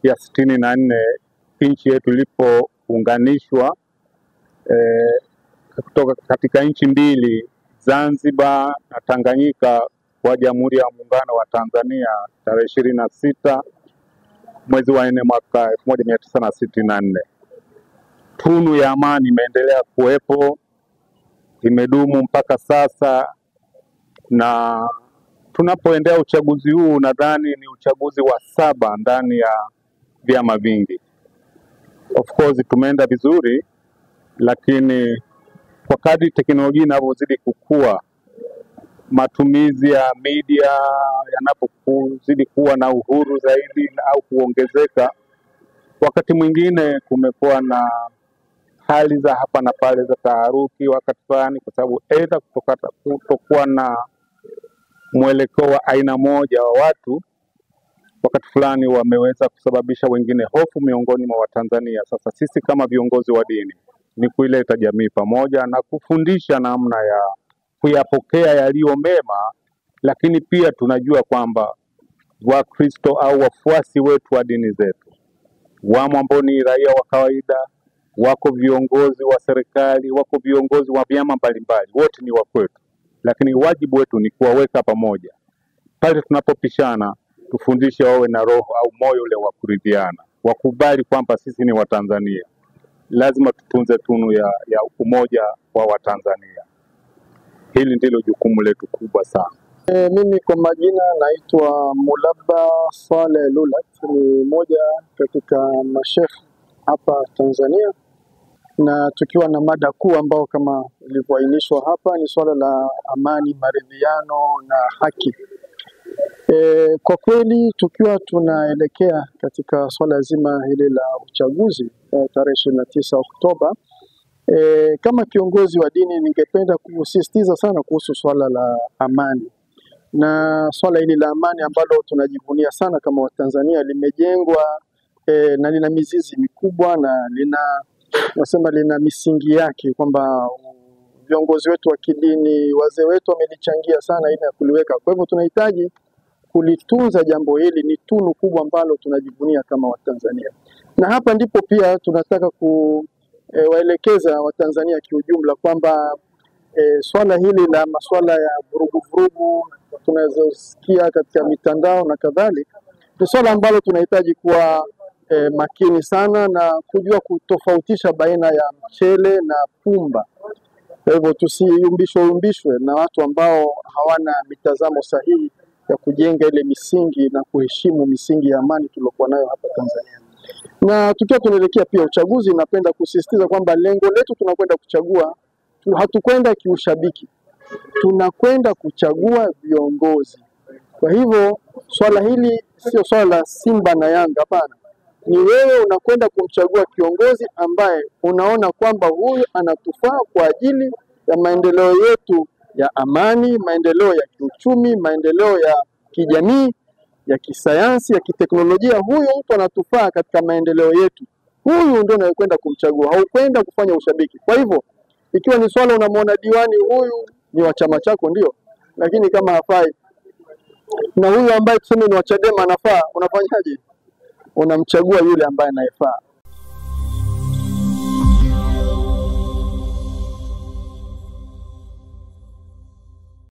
ya 64 nchi yetu ilipounganishwa kutoka katika nchi mbili, Zanzibar na Tanganyika, kwa Jamhuri ya Muungano wa Tanzania tarehe 26 mwezi wa 4 mwaka 1964. Tunu ya amani imeendelea kuwepo, imedumu mpaka sasa, na tunapoendea uchaguzi huu nadhani ni uchaguzi wa 7 ndani ya vyama vingi. Of course tumeenda vizuri, lakini kwa kadri teknolojia inavyozidi kukua, matumizi ya media yanapozidi kuwa na uhuru zaidi au kuongezeka, wakati mwingine kumekuwa na hali za hapa na pale za taharuki wakati fulani, kwa sababu aidha kutokuwa na mwelekeo wa aina moja wa watu wakati fulani wameweza kusababisha wengine hofu miongoni mwa Watanzania. Sasa sisi kama viongozi wa dini ni kuileta jamii pamoja na kufundisha namna ya kuyapokea yaliyo mema, lakini pia tunajua kwamba Wakristo au wafuasi wetu wa dini zetu wamo ambao ni raia wa kawaida, wako viongozi wa serikali, wako viongozi wa vyama mbalimbali, wote ni wa kwetu, lakini wajibu wetu ni kuwaweka pamoja. Pale tunapopishana tufundishe wawe na roho au moyo ule wa kuridhiana, wakubali kwamba sisi ni Watanzania. Lazima tutunze tunu ya umoja wa Watanzania. Hili ndilo jukumu letu kubwa sana. Mimi kwa majina naitwa Mulaba Saleh Lulat, ni mmoja katika masheikh hapa Tanzania, na tukiwa na mada kuu ambao kama ilivyoainishwa hapa ni swala la amani, maridhiano na haki. Kwa kweli tukiwa tunaelekea katika swala zima hili la uchaguzi tarehe 29 Oktoba, kama kiongozi wa dini ningependa kusisitiza sana kuhusu swala la amani. Na swala hili la amani ambalo tunajivunia sana kama Watanzania limejengwa na lina mizizi mikubwa na lina misingi yake, kwamba viongozi wetu wa kidini, wazee wetu wamelichangia sana ili kuliweka. Kwa hivyo tunahitaji kulitunza jambo hili, ni tunu kubwa ambalo tunajivunia kama Watanzania. Na hapa ndipo pia tunataka kuwaelekeza Watanzania kiujumla kwamba swala hili la masuala ya vurugu tunazosikia katika mitandao na kadhalika ni swala ambalo tunahitaji kuwa makini sana na kujua kutofautisha baina ya mchele na pumba. Kwa hivyo tusiyumbishwe na watu ambao hawana mitazamo sahihi ya kujenga ile misingi na kuheshimu misingi ya amani tuliyokuwa nayo hapa Tanzania. Na tukiwa tunaelekea pia uchaguzi, napenda kusisitiza kwamba lengo letu tunakwenda kuchagua, hatukwenda kiushabiki, tunakwenda kuchagua viongozi. Kwa hivyo swala hili sio swala la Simba na Yanga, hapana. Ni wewe unakwenda kumchagua kiongozi ambaye unaona kwamba huyu anatufaa kwa ajili ya maendeleo yetu ya amani, maendeleo ya kiuchumi, maendeleo ya kijamii, ya kisayansi, ya kiteknolojia. Huyu mtu anatufaa katika maendeleo yetu. Huyu ndio unayekwenda kumchagua, haukwenda kufanya ushabiki. Kwa hivyo ikiwa ni swala unamwona diwani huyu ni wa chama chako ndio, lakini kama hafai na huyu ambaye tuseme ni wa Chadema anafaa, unafanyaje? Unamchagua yule ambaye anayefaa.